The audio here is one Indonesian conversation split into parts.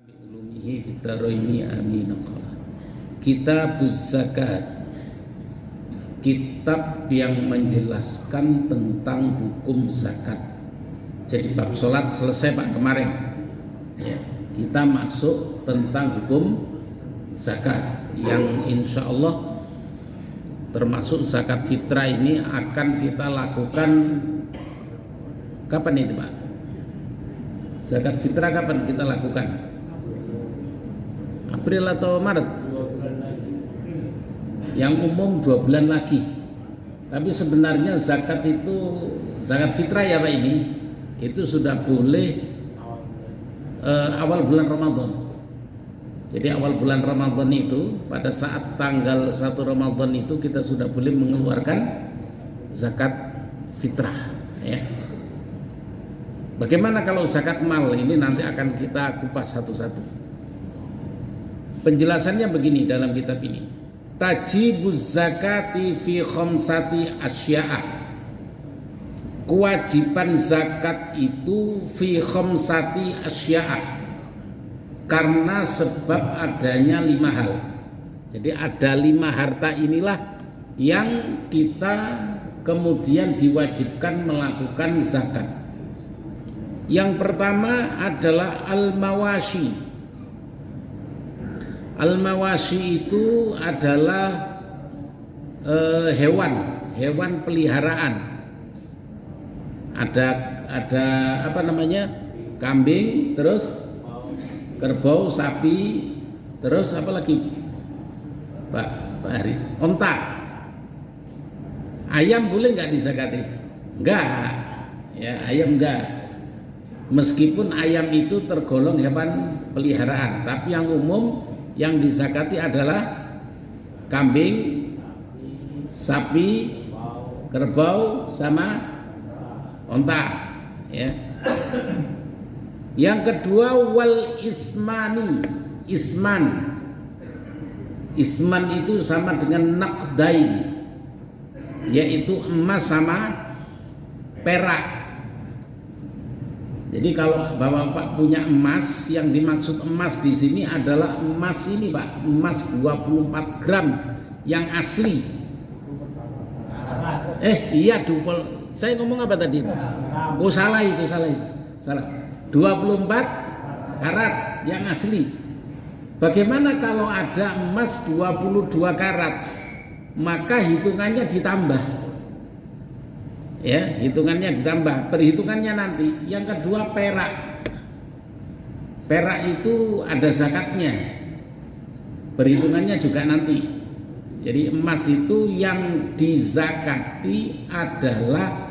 Bi'ulumihi fitaraini amin. Kitabuz Zakat, kitab yang menjelaskan tentang hukum zakat. Jadi bab sholat selesai Pak kemarin ya, kita masuk tentang hukum zakat yang insya Allah termasuk zakat fitrah ini akan kita lakukan kapan itu Pak? Zakat fitrah kapan kita lakukan? April atau Maret? Yang umum 2 bulan lagi. Tapi sebenarnya zakat itu, zakat fitrah ya Pak ini, itu sudah boleh awal bulan Ramadan. Jadi awal bulan Ramadan itu, pada saat tanggal 1 Ramadan itu kita sudah boleh mengeluarkan zakat fitrah ya. Bagaimana kalau zakat mal? Ini nanti akan kita kupas satu-satu. Penjelasannya begini dalam kitab ini. Tajibuz zakati fi khamsati asya'a. Kewajiban zakat itu fi khamsati asya'a, karena sebab adanya 5 hal. Jadi ada 5 harta inilah yang kita kemudian diwajibkan melakukan zakat. Yang pertama adalah al-mawashi. Al-mawashi itu adalah hewan peliharaan. Ada apa namanya? Kambing, terus kerbau, sapi, terus apa lagi? Pak Hari, onta. Ayam boleh nggak dizakati? Enggak. Ya, ayam enggak. Meskipun ayam itu tergolong hewan peliharaan, tapi yang umum yang dizakati adalah kambing, sapi, kerbau, sama onta ya. Yang kedua wal ismani. Isman itu sama dengan naqdain, yaitu emas sama perak. Jadi kalau Bapak punya emas, yang dimaksud emas di sini adalah emas ini Pak, emas 24 gram yang asli. Iya dupol. Saya ngomong apa tadi itu? Oh salah. 24 karat yang asli. Bagaimana kalau ada emas 22 karat? Maka hitungannya ditambah. Ya, hitungannya ditambah, perhitungannya nanti. Yang kedua perak. Perak itu ada zakatnya. Perhitungannya juga nanti. Jadi emas itu yang dizakati adalah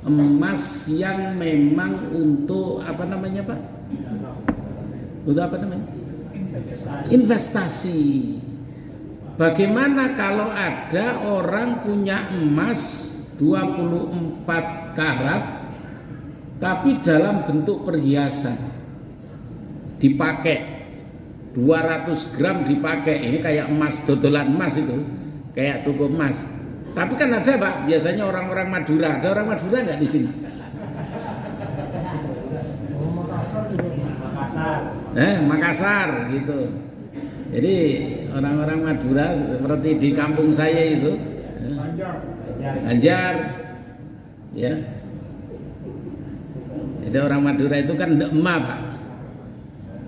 emas yang memang untuk apa namanya Pak? Untuk apa namanya? Investasi. Bagaimana kalau ada orang punya emas 24 karat tapi dalam bentuk perhiasan, dipakai 200 gram dipakai, ini kayak emas, dodolan emas itu kayak toko emas. Tapi kan ada Pak, biasanya orang-orang Madura. Ada orang Madura nggak di sini? Makassar gitu. Jadi orang-orang Madura seperti di kampung saya itu Banjar ya. Jadi orang Madura itu kan dekma Pak.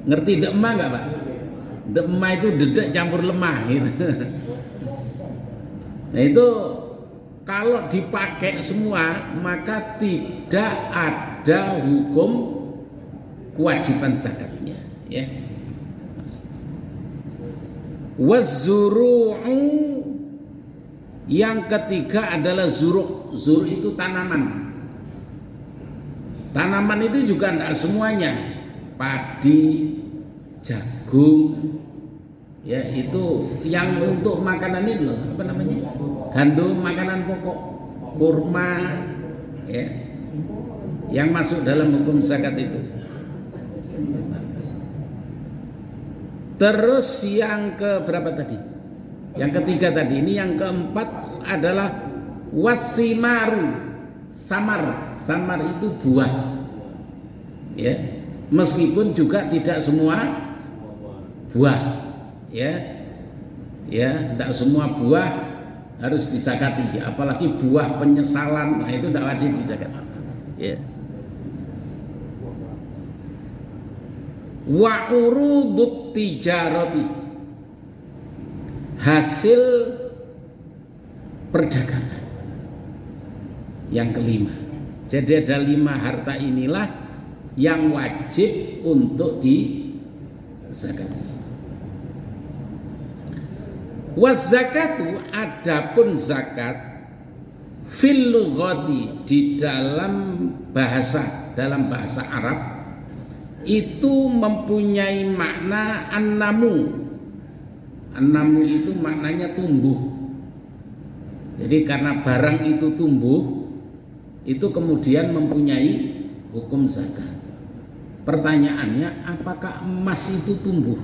Ngerti dekma nggak Pak? Dekma itu dedek campur lemah gitu. Nah itu kalau dipakai semua maka tidak ada hukum kewajiban zakatnya ya. Wazzuru'u. Yang ketiga adalah zuru'. Zuru' itu tanaman. Tanaman itu juga tidak semuanya. Padi, jagung, ya itu yang untuk makanan ini loh, apa namanya? Gandum, makanan pokok, kurma, ya, yang masuk dalam hukum zakat itu. Terus yang ke berapa tadi? Yang ketiga tadi. Ini yang keempat adalah wasimaru. Samar itu buah. Ya. Meskipun juga tidak semua buah, ya, tidak semua buah harus disakati, apalagi buah penyesalan, nah itu tidak wajib dizakati. Ya. Wa urudut tijarati, hasil perdagangan. Yang kelima, jadi ada 5 harta inilah yang wajib untuk dizakati. Was zakatu, adapun zakat fil lughati, di dalam bahasa Arab itu mempunyai makna an-namu. An-namu itu maknanya tumbuh. Jadi karena barang itu tumbuh, itu kemudian mempunyai hukum zakat. Pertanyaannya, apakah emas itu tumbuh?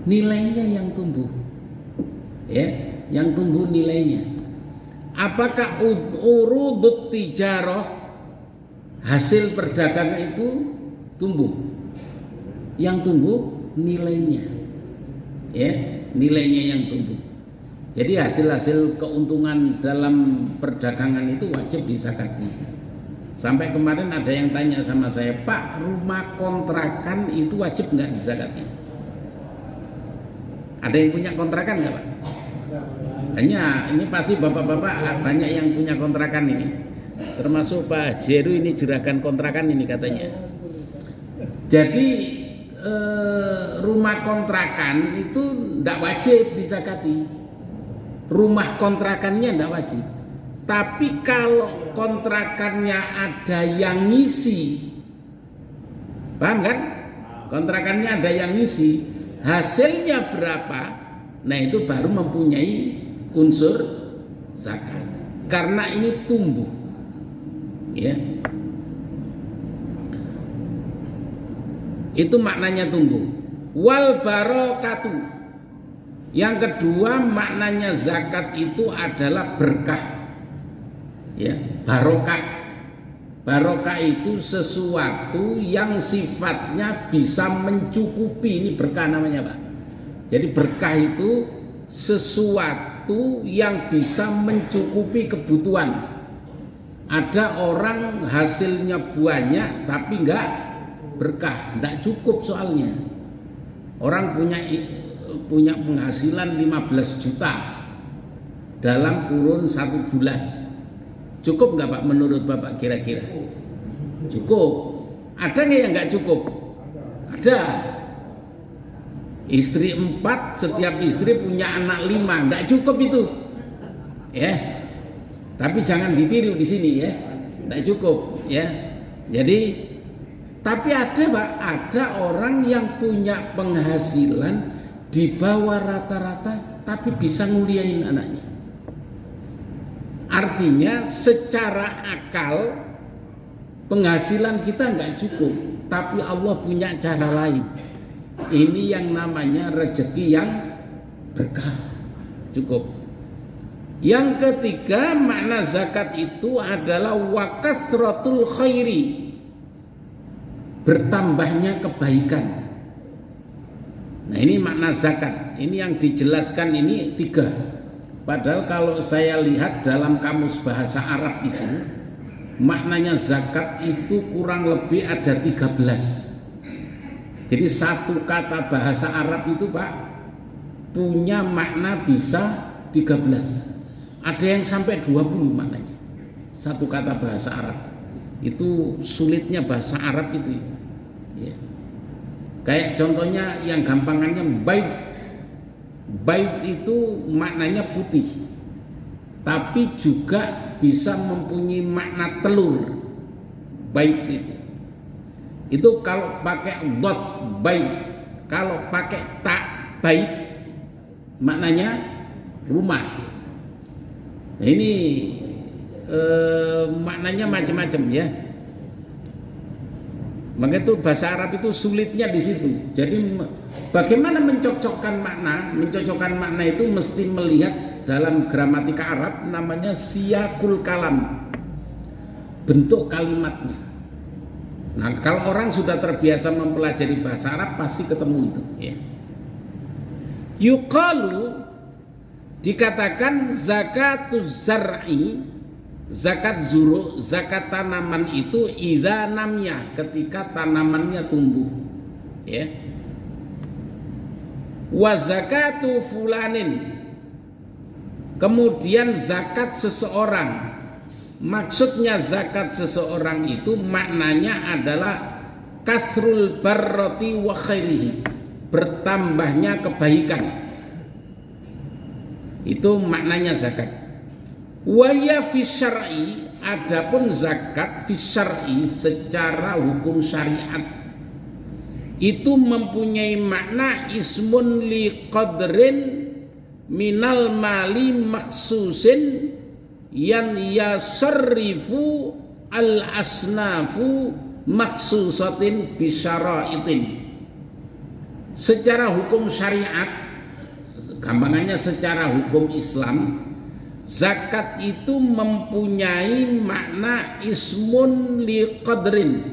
Nilainya yang tumbuh, ya, yang tumbuh nilainya. Apakah urudut tijarah, hasil perdagangan itu tumbuh? Yang tumbuh nilainya, ya, nilainya yang tumbuh. Jadi hasil-hasil keuntungan dalam perdagangan itu wajib disakati. Sampai kemarin ada yang tanya sama saya, Pak, rumah kontrakan itu wajib nggak disakati? Ada yang punya kontrakan nggak, Pak? Banyak, ini pasti bapak-bapak banyak yang punya kontrakan ini. Termasuk Pak Jeru, ini juragan kontrakan ini katanya. Jadi rumah kontrakan itu tidak wajib disakati. Rumah kontrakannya tidak wajib. Tapi kalau kontrakannya ada yang ngisi, paham kan? Kontrakannya ada yang ngisi, hasilnya berapa? Nah itu baru mempunyai unsur zakat. Karena ini tumbuh, ya. Itu maknanya tumbuh. Wal barokatu. Yang kedua maknanya zakat itu adalah berkah. Ya, barokah. Barokah itu sesuatu yang sifatnya bisa mencukupi. Ini berkah namanya, Pak. Jadi berkah itu sesuatu yang bisa mencukupi kebutuhan. Ada orang hasilnya banyak tapi enggak berkah, enggak cukup soalnya. Orang punya penghasilan 15 juta dalam kurun 1 bulan. Cukup nggak Pak menurut Bapak kira-kira? Cukup. Ada nggak yang nggak cukup? Ada. Istri 4, setiap istri punya anak 5, nggak cukup itu. Ya. Tapi jangan ditiru di sini ya. Nggak cukup ya. Jadi tapi ada Pak, ada orang yang punya penghasilan di bawah rata-rata tapi bisa nguliain anaknya. Artinya secara akal penghasilan kita nggak cukup, tapi Allah punya cara lain. Ini yang namanya rezeki yang berkah, cukup. Yang ketiga makna zakat itu adalah wakasratul khairi, bertambahnya kebaikan. Nah ini makna zakat. Ini yang dijelaskan ini 3. Padahal kalau saya lihat dalam kamus bahasa Arab itu maknanya zakat itu kurang lebih ada 13. Jadi satu kata bahasa Arab itu Pak punya makna bisa 13. Ada yang sampai 20 maknanya. Satu kata bahasa Arab. Itu sulitnya bahasa Arab itu. Ya. Kayak contohnya yang gampangannya baik. Baik itu maknanya putih, tapi juga bisa mempunyai makna telur. Baik itu kalau pakai dot baik, kalau pakai tak baik maknanya rumah. Nah, ini maknanya macam-macam ya. Maka itu bahasa Arab itu sulitnya di situ. Jadi bagaimana mencocokkan makna? Mencocokkan makna itu mesti melihat dalam gramatika Arab namanya siyakul kalam. Bentuk kalimatnya. Nah, kalau orang sudah terbiasa mempelajari bahasa Arab pasti ketemu itu, ya. Yuqalu, dikatakan zakatuz zar'i, zakat zuru, zakat tanaman itu idza namya, ketika tanamannya tumbuh, ya. Wa zakatu fulanin, kemudian zakat seseorang. Maksudnya zakat seseorang itu maknanya adalah kasrul barroti wa khairihi, bertambahnya kebaikan. Itu maknanya zakat. Wa ya fi syar'i, adapun zakat fi syar'i secara hukum syariat itu mempunyai makna ismun li qadrin minal mali maksusin yan yasarrifu al asnafu maksusatin bisyaraitin. Secara hukum syariat, gampangannya secara hukum Islam, zakat itu mempunyai makna ismun li qadrin,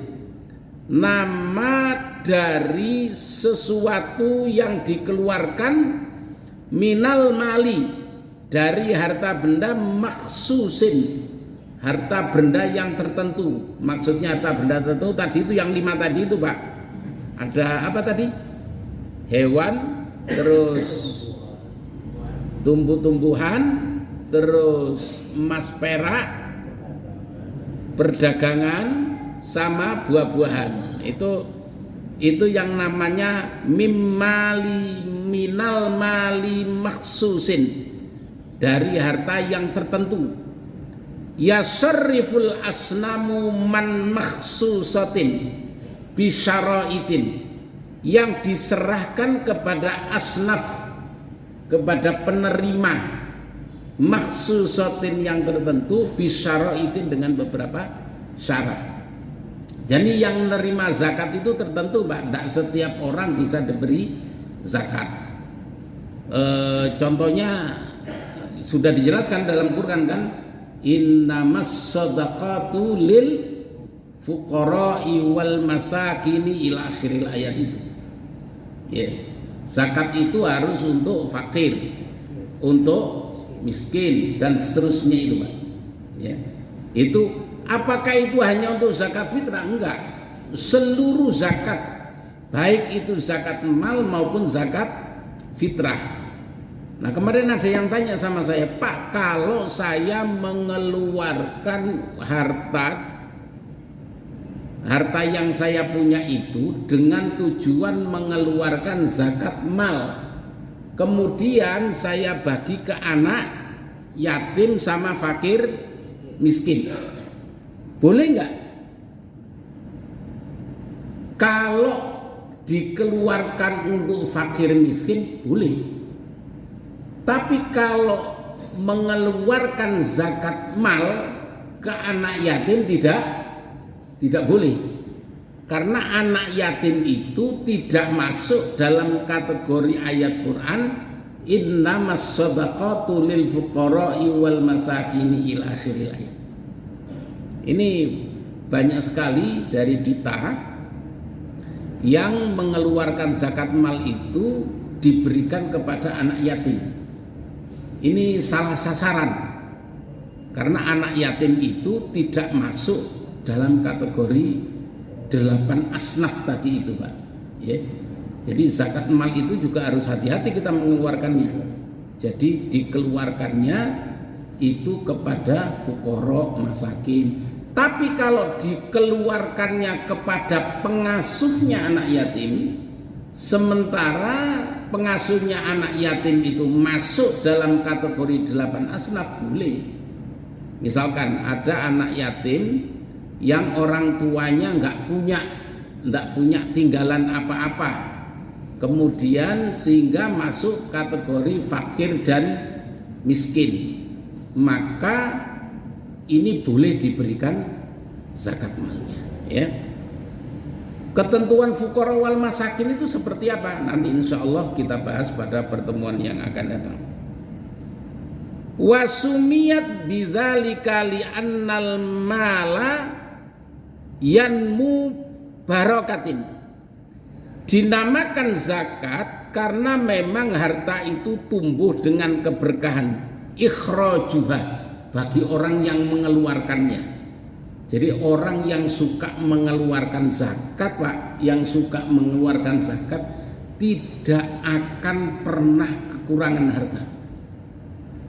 nama dari sesuatu yang dikeluarkan minal mali, dari harta benda maksusin, harta benda yang tertentu. Maksudnya harta benda tertentu tadi itu yang 5 tadi itu, Pak. Ada apa tadi? Hewan, terus tumbuh-tumbuhan, terus emas perak, perdagangan, sama buah-buahan. Itu yang namanya minal mali maksusin, dari harta yang tertentu. Yasarriful asnamu man maksusatin bisyaraitin, yang diserahkan kepada asnaf, kepada penerima maksusatin yang tertentu, bisyaraitin dengan beberapa syarat. Jadi yang menerima zakat itu tertentu, Pak. Tidak setiap orang bisa diberi zakat. Contohnya sudah dijelaskan dalam Quran kan, innamas shadaqatu lil fuqara'i wal masakini ila akhiril ayat itu. Ya. Zakat itu harus untuk fakir, untuk miskin dan seterusnya itu, Pak. Ya. Itu apakah itu hanya untuk zakat fitrah? Enggak. Seluruh zakat, baik itu zakat mal maupun zakat fitrah. Nah, kemarin ada yang tanya sama saya, Pak, kalau saya mengeluarkan harta yang saya punya itu dengan tujuan mengeluarkan zakat mal, kemudian saya bagi ke anak yatim sama fakir miskin, boleh nggak? Kalau dikeluarkan untuk fakir miskin boleh. Tapi kalau mengeluarkan zakat mal ke anak yatim tidak boleh. Karena anak yatim itu tidak masuk dalam kategori ayat Quran innamas shadaqatu lil fuqara'i wal masakini ila akhiril ayat. Ini banyak sekali dari kita yang mengeluarkan zakat mal itu diberikan kepada anak yatim. Ini salah sasaran, karena anak yatim itu tidak masuk dalam kategori 8 asnaf tadi itu, Pak. Ya. Jadi zakat mal itu juga harus hati-hati kita mengeluarkannya. Jadi dikeluarkannya itu kepada fuqara masakin. Tapi kalau dikeluarkannya kepada pengasuhnya anak yatim, sementara pengasuhnya anak yatim itu masuk dalam kategori 8 asnaf, boleh. Misalkan ada anak yatim yang orang tuanya nggak punya tinggalan apa-apa, kemudian sehingga masuk kategori fakir dan miskin, maka ini boleh diberikan zakat malnya, ya. Ketentuan fuqara wal masakin itu seperti apa? Nanti insya Allah kita bahas pada pertemuan yang akan datang. Wasumiyat bidzalika li'annal mala yanmu barokatin. Dinamakan zakat karena memang harta itu tumbuh dengan keberkahan, ikhrajuha, bagi orang yang mengeluarkannya. Jadi orang yang suka mengeluarkan zakat, Pak, yang suka mengeluarkan zakat tidak akan pernah kekurangan harta.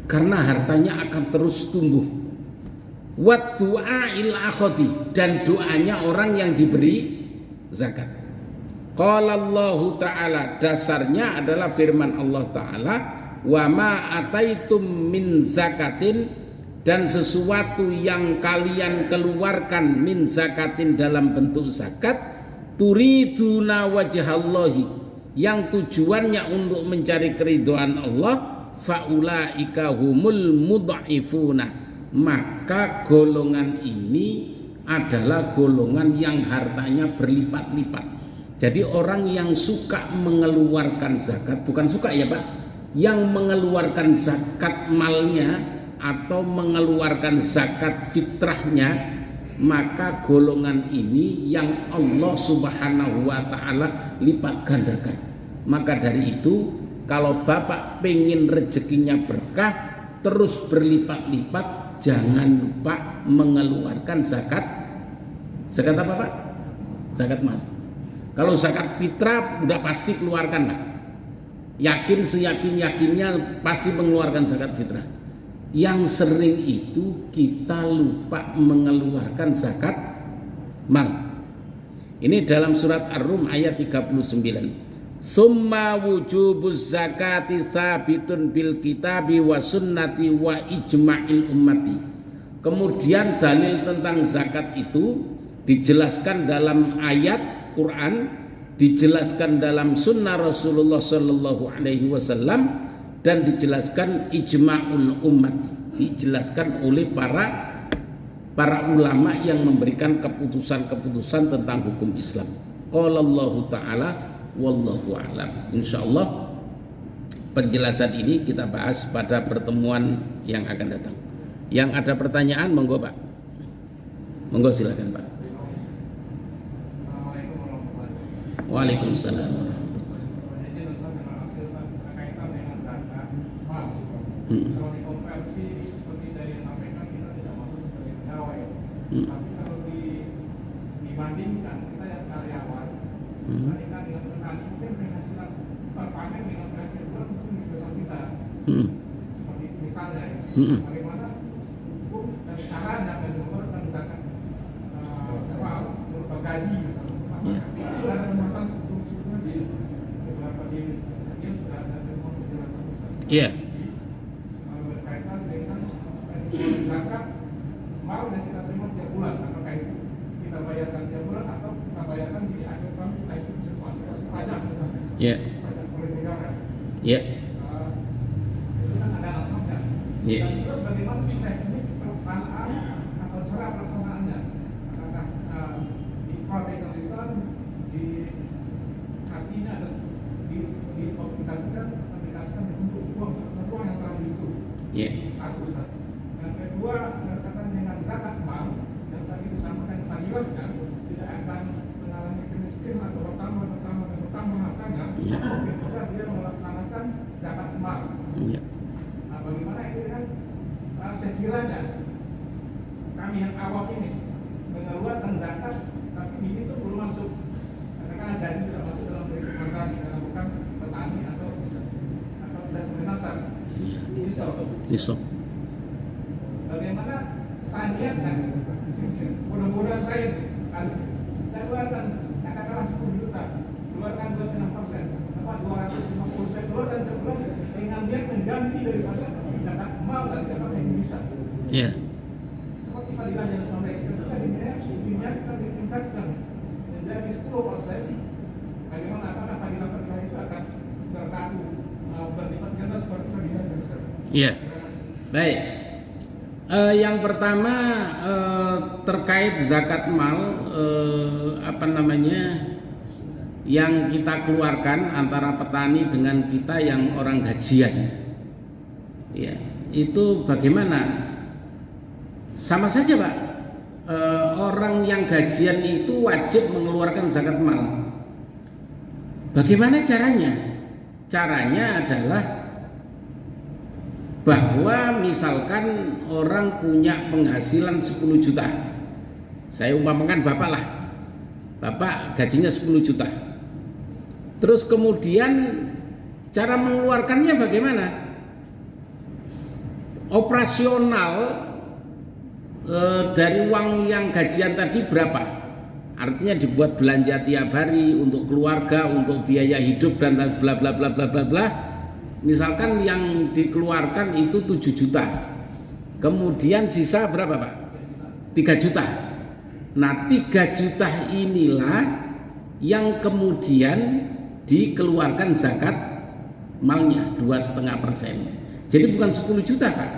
Karena hartanya akan terus tumbuh. Wa du'ail akhodi, dan doanya orang yang diberi zakat. Qala Allah Ta'ala, dasarnya adalah firman Allah Ta'ala, wa ma ataitum min zakatin, dan sesuatu yang kalian keluarkan min zakatin dalam bentuk zakat, turiduna wajhallahi, yang tujuannya untuk mencari keridhaan Allah, faulaika humul mudha'ifuna, maka golongan ini adalah golongan yang hartanya berlipat-lipat. Jadi orang yang suka mengeluarkan zakat, bukan suka ya Pak, yang mengeluarkan zakat malnya atau mengeluarkan zakat fitrahnya, maka golongan ini yang Allah Subhanahu wa Ta'ala lipat gandakan. Maka dari itu, kalau Bapak pengen rezekinya berkah terus berlipat-lipat, jangan lupa mengeluarkan zakat. Zakat apa Pak? Zakat mal. Kalau zakat fitrah udah pasti keluarkan lah. Yakin seyakin-yakinnya pasti mengeluarkan zakat fitrah. Yang sering itu kita lupa mengeluarkan zakat mal. Ini dalam surat Ar-Rum ayat 39. Summa wujubuz zakati sabitun bil kitabi wa sunnati wa ijma'il ummati. Kemudian dalil tentang zakat itu dijelaskan dalam ayat Quran, dijelaskan dalam sunnah Rasulullah Sallallahu Alaihi Wasallam, dan dijelaskan ijma'ul umat, dijelaskan oleh para ulama yang memberikan keputusan-keputusan tentang hukum Islam. Qala Allah Ta'ala wallahu a'lam. Insyaallah penjelasan ini kita bahas pada pertemuan yang akan datang. Yang ada pertanyaan monggo Pak. Monggo silakan Pak. Waalaikumsalam. Kalau dikonversi seperti dari yang sampaikan, kita tidak masuk sebagai pegawai. Tapi kalau dibandingkan kita yang karyawan, dibandingkan dengan petani, mungkin penghasilan per panen dengan penghasilan bulan mungkin lebih besar kita. Seperti misalnya, bagaimana hukum dan caranya mengeluarkan zakat berupa gaji. Itu ada pembahasan sebelum-sebelumnya di beberapa di sudah ada penjelasan. Iya. Berkaitan dengan zakat mal yang kita terima tiap bulan, apakah itu kita bayarkan tiap bulan atau kita bayarkan di akhir tahun, kita itu masuk pajak misalnya. Iya. Pajak oleh negara. Iya. Itu kan ada alasannya. Iya. Dan terus bagaimana teknik pelaksanaan atau cara pelaksanaannya? Apakah di Fabrikal Islam di hatinya ada diaplikasikan untuk uang satu uang yang telah dihitung. Iya. Satu. Yang kedua berkaitan dengan zakat mal yang tadi disampaikan fadilah kan tidak akan mengalami kemiskinan atau bertambah hartanya. Ketika dia melaksanakan zakat mal. Iya. Nah, bagaimana ini kan sekiranya kami yang awam ini mengeluarkan zakat tapi di itu belum masuk karena gaji tidak masuk dalam perhitungan kami karena bukan petani atau tidak semenasar. Nisab. Bagaimana saya niatkan mudah-mudahan saya keluarkan katakanlah 10 juta, keluarkan 2,5%, apa 250 saya keluarkan ke bulan dengan niat mengganti daripada zakat mal dan zakat yang bisa. Iya. Seperti fadilah yang disampaikan ketika diniatkan ditingkatkan menjadi 10%, bagaimana apakah fadilah itu akan berlaku berlipat ganda seperti fadilah yang besar? Iya. Baik. Yang pertama terkait zakat mal, yang kita keluarkan antara petani dengan kita yang orang gajian, ya itu bagaimana? Sama saja Pak. orang yang gajian itu wajib mengeluarkan zakat mal. Bagaimana caranya? Caranya adalah bahwa misalkan orang punya penghasilan 10 juta. Saya umpamakan bapak lah. Bapak gajinya 10 juta. Terus kemudian cara mengeluarkannya bagaimana? Operasional dari uang yang gajian tadi berapa? Artinya dibuat belanja tiap hari untuk keluarga, untuk biaya hidup dan bla bla bla bla bla bla. Misalkan yang dikeluarkan itu 7 juta. Kemudian sisa berapa, Pak? 3 juta. Nah, 3 juta inilah yang kemudian dikeluarkan zakat malnya 2,5%. Jadi bukan 10 juta, Pak.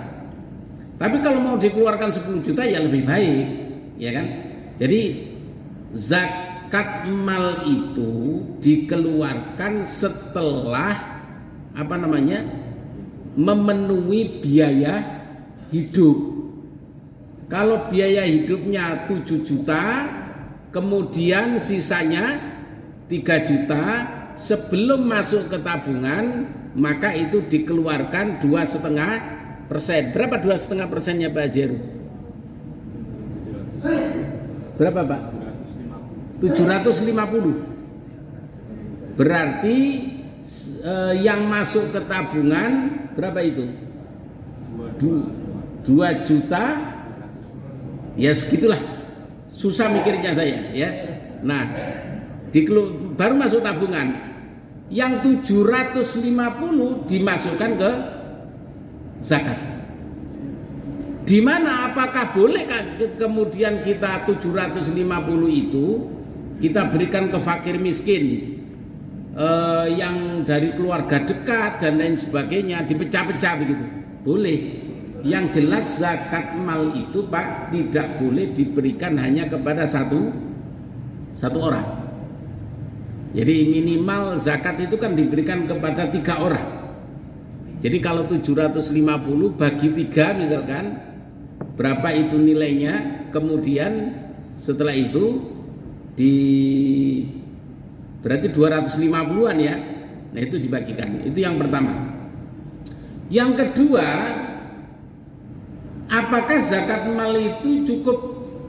Tapi kalau mau dikeluarkan 10 juta ya lebih baik, ya kan? Jadi zakat mal itu dikeluarkan setelah memenuhi biaya hidup. Kalau biaya hidupnya 7 juta, kemudian sisanya 3 juta, sebelum masuk ke tabungan, maka itu dikeluarkan 2,5%. Berapa 2,5%-nya Pak Jeru? Berapa, Pak? 750. Berarti yang masuk ke tabungan berapa itu? 2 juta. Ya segitulah. Susah mikirnya saya, ya. Nah, baru masuk tabungan. Yang 750 dimasukkan ke zakat. Di mana apakah boleh kemudian kita 750 itu kita berikan ke fakir miskin? Yang dari keluarga dekat dan lain sebagainya dipecah-pecah begitu, boleh. Yang jelas zakat mal itu, Pak, tidak boleh diberikan hanya kepada satu orang. Jadi minimal zakat itu kan diberikan kepada 3 orang. Jadi kalau 750 bagi 3 misalkan, berapa itu nilainya? Kemudian setelah itu berarti 250-an ya. Nah, itu dibagikan. Itu yang pertama. Yang kedua, apakah zakat mal itu cukup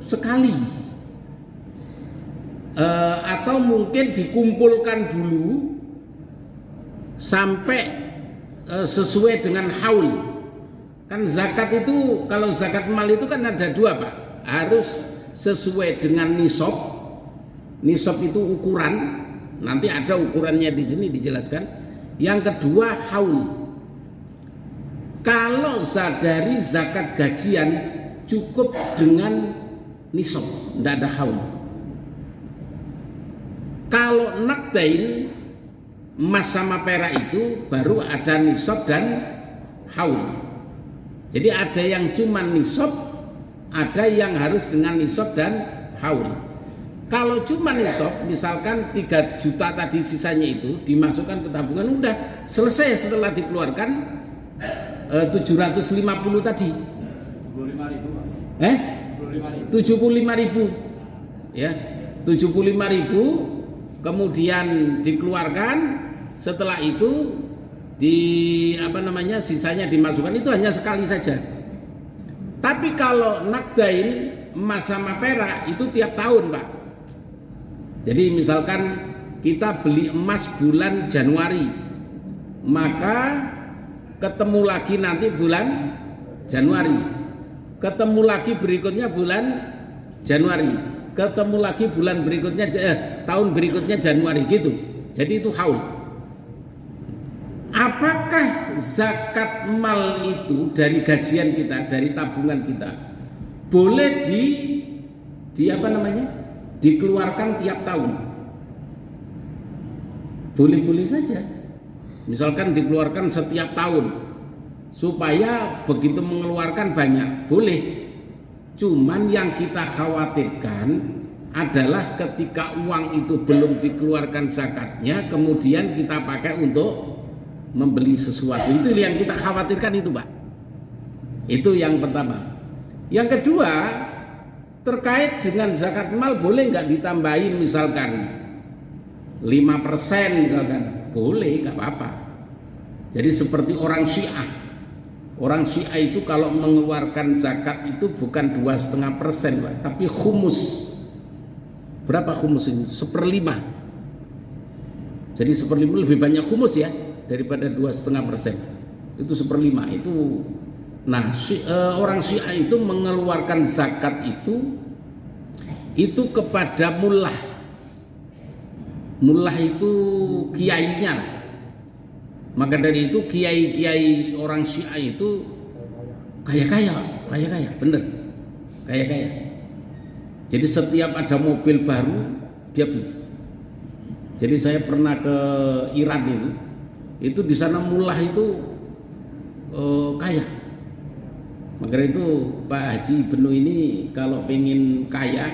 sekali? Atau mungkin dikumpulkan dulu sampai sesuai dengan haul. Kan zakat itu, kalau zakat mal itu kan ada 2, Pak. Harus sesuai dengan nisab. Nisab itu ukuran. Nanti ada ukurannya di sini dijelaskan. Yang kedua haul. Kalau dari zakat gajian cukup dengan nisab, tidak ada haul. Kalau nakdain, emas sama perak itu baru ada nisab dan haul. Jadi ada yang cuma nisab, ada yang harus dengan nisab dan haul. Kalau cuma nisab, misalkan 3 juta tadi sisanya itu dimasukkan ke tabungan, udah selesai setelah dikeluarkan 750 tadi. 75.000. 75.000. Ya, 75.000 kemudian dikeluarkan, setelah itu sisanya dimasukkan, itu hanya sekali saja. Tapi kalau nakdain, emas sama perak itu tiap tahun, Pak. Jadi misalkan kita beli emas bulan Januari, maka ketemu lagi nanti bulan Januari, ketemu lagi berikutnya bulan Januari, ketemu lagi bulan berikutnya tahun berikutnya Januari gitu. Jadi itu haul. Apakah zakat mal itu dari gajian kita, dari tabungan kita, boleh dikeluarkan tiap tahun? Boleh-boleh saja. Misalkan dikeluarkan setiap tahun supaya begitu mengeluarkan banyak, boleh. Cuman yang kita khawatirkan adalah ketika uang itu belum dikeluarkan zakatnya, kemudian kita pakai untuk membeli sesuatu. Itu yang kita khawatirkan itu, Pak. Itu yang pertama. Yang kedua, terkait dengan zakat mal boleh nggak ditambahin misalkan 5% misalkan, boleh, nggak apa-apa. Jadi seperti orang Syiah. Orang Syiah itu kalau mengeluarkan zakat itu bukan 2,5%, Pak, tapi khumus. Berapa khumus itu? 1/5. Jadi 1/5 lebih banyak khumus ya daripada 2,5%. Itu 1/5. Itu, nah, orang Syiah itu mengeluarkan zakat itu kepada mullah. Mullah itu kiainya lah. Maka dari itu kiai-kiai orang Syiah itu kaya-kaya, bener, kaya-kaya. Jadi setiap ada mobil baru dia beli. Jadi saya pernah ke Iran itu di sana mullah itu kaya. Maka dari itu Pak Haji Ibnu ini kalau pengen kaya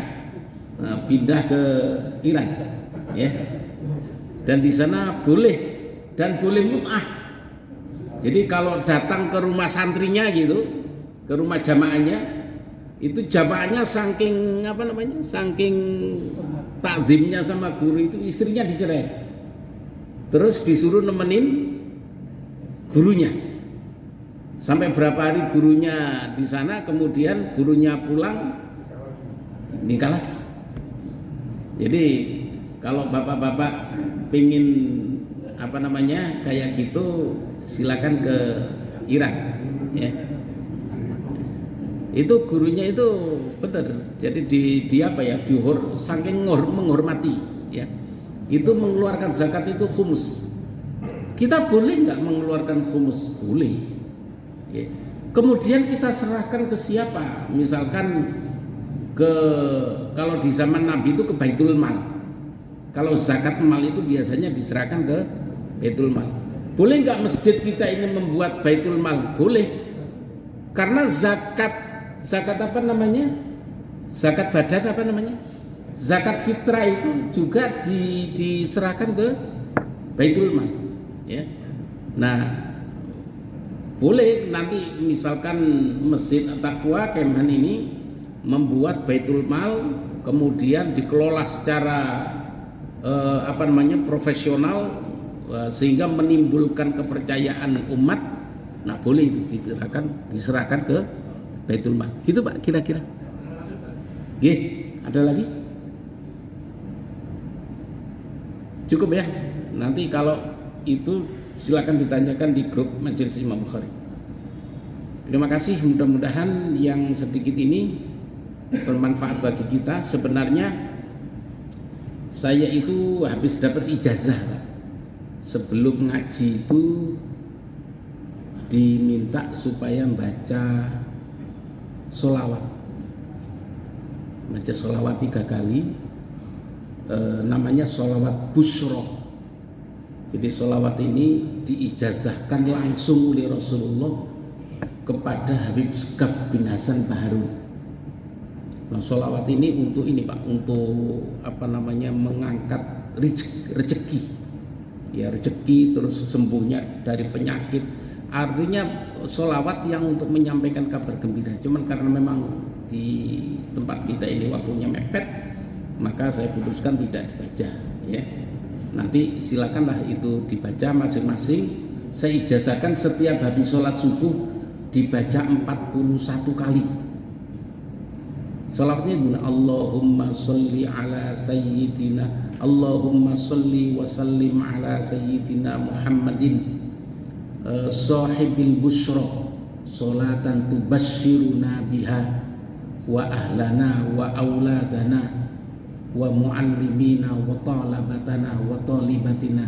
pindah ke Iran, ya. Dan di sana boleh. Dan boleh mut'ah. Jadi kalau datang ke rumah santrinya gitu, ke rumah jamaahnya, itu jamaahnya saking saking takzimnya sama guru itu istrinya dicerai. Terus disuruh nemenin gurunya. Sampai berapa hari gurunya di sana, kemudian gurunya pulang nikah lagi. Jadi kalau bapak-bapak pingin kayak gitu, silakan ke Iran, ya. Itu gurunya itu benar. Jadi saking menghormati, ya. Itu mengeluarkan zakat itu khumus. Kita boleh nggak mengeluarkan khumus? Boleh. Ya. Kemudian kita serahkan ke siapa? Misalkan kalau di zaman Nabi itu ke Baitul Mal. Kalau zakat mal itu biasanya diserahkan ke Baitul Mal. Boleh nggak masjid kita ini membuat Baitul Mal? Boleh. Karena zakat apa namanya? Zakat badan apa namanya? Zakat fitrah itu juga diserahkan ke Baitul Mal, ya. Nah, boleh nanti misalkan Masjid At-Taqwa Kemhan ini membuat Baitul Mal, kemudian dikelola secara profesional, sehingga menimbulkan kepercayaan umat. Nah, boleh itu diserahkan ke Baitul Mal. Gitu Pak, kira-kira. Oke, ada lagi? Cukup ya. Nanti kalau itu silakan ditanyakan di grup Majelis Imam Bukhari. Terima kasih, mudah-mudahan yang sedikit ini bermanfaat bagi kita. Sebenarnya saya itu habis dapat ijazah, Pak. Sebelum ngaji itu diminta supaya baca sholawat. Baca sholawat 3 kali, namanya sholawat Busyra. Jadi sholawat ini diijazahkan langsung oleh Rasulullah kepada Habib Segaf bin Hasan Baharun. Nah, sholawat ini untuk Pak, untuk mengangkat rezeki, ya, rezeki, terus sembuhnya dari penyakit. Artinya sholawat yang untuk menyampaikan kabar gembira. Cuman karena memang di tempat kita ini waktunya mepet, maka saya putuskan tidak dibaca, ya. Nanti silakanlah itu dibaca masing-masing. Saya ijazahkan setiap habis sholat subuh dibaca 41 kali. Salawatnya guna Allahumma sholli ala sayyidina, Allahumma sholli wa sallim ala sayyidina Muhammadin sahibil busyra salatan tubasyiruna biha wa ahlana wa auladana wa muallimina wa talabatana wa talibatina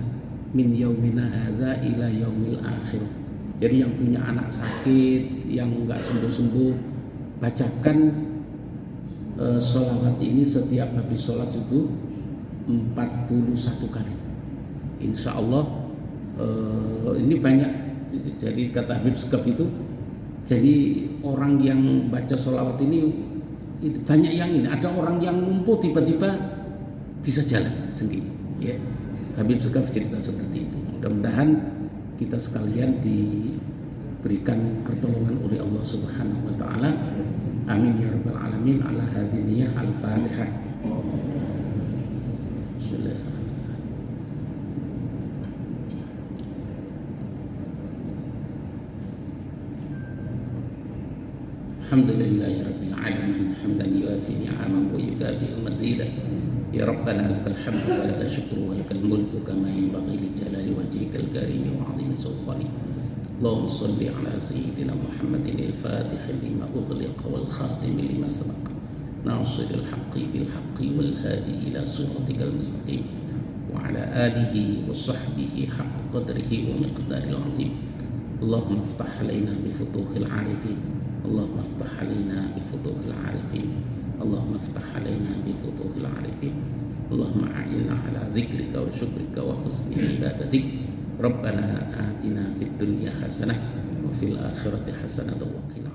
min yaumina hadza ila yaumil akhir. Jadi yang punya anak sakit, yang enggak sembuh-sembuh, bacakan sholawat ini setiap habis sholat subuh 41 kali. Insya Allah ini banyak. Jadi kata Habib Segaf itu, jadi orang yang baca sholawat ini banyak yang ini. Ada orang yang lumpuh tiba-tiba bisa jalan sendiri, ya. Habib Segaf cerita seperti itu. Mudah-mudahan kita sekalian diberikan pertolongan oleh Allah Subhanahu wa taala Amin ya rabbal alamin. Ala hadhihi niyyah al-Fatihah. Bismillahirrahmanirrahim. Alhamdulillahi rabbil alamin hamdan yuafi ni'amahu wa yukafi'u mazidah. Ya Rabbana lakal hamdu wa lakal syukru wa lakal mulku kama yanbaghi li jalali wajhikal karimi wa 'azimi sultanik. Allahumma shalli ala sayyidina Muhammadin al-Fatih lima ughliqa wal khatim lima sabaqa nasiril haqqi bil haqqi wal hadi ila siratikal mustaqim wa ala alihi wa sahbihi haqqa qadrihi wa miqdaril 'azim. Allahumma iftah alaina bi futuhil 'arifin. Allahumma iftah alaina bi futuhil 'arifin. Allahumma iftah alaina bi futuhil 'arifin. Allahumma a'inna ala dzikrika wa syukrika wa husni ibadatik. Rabbana atina fid dunya hasanah wa fil akhirati hasanah wa qina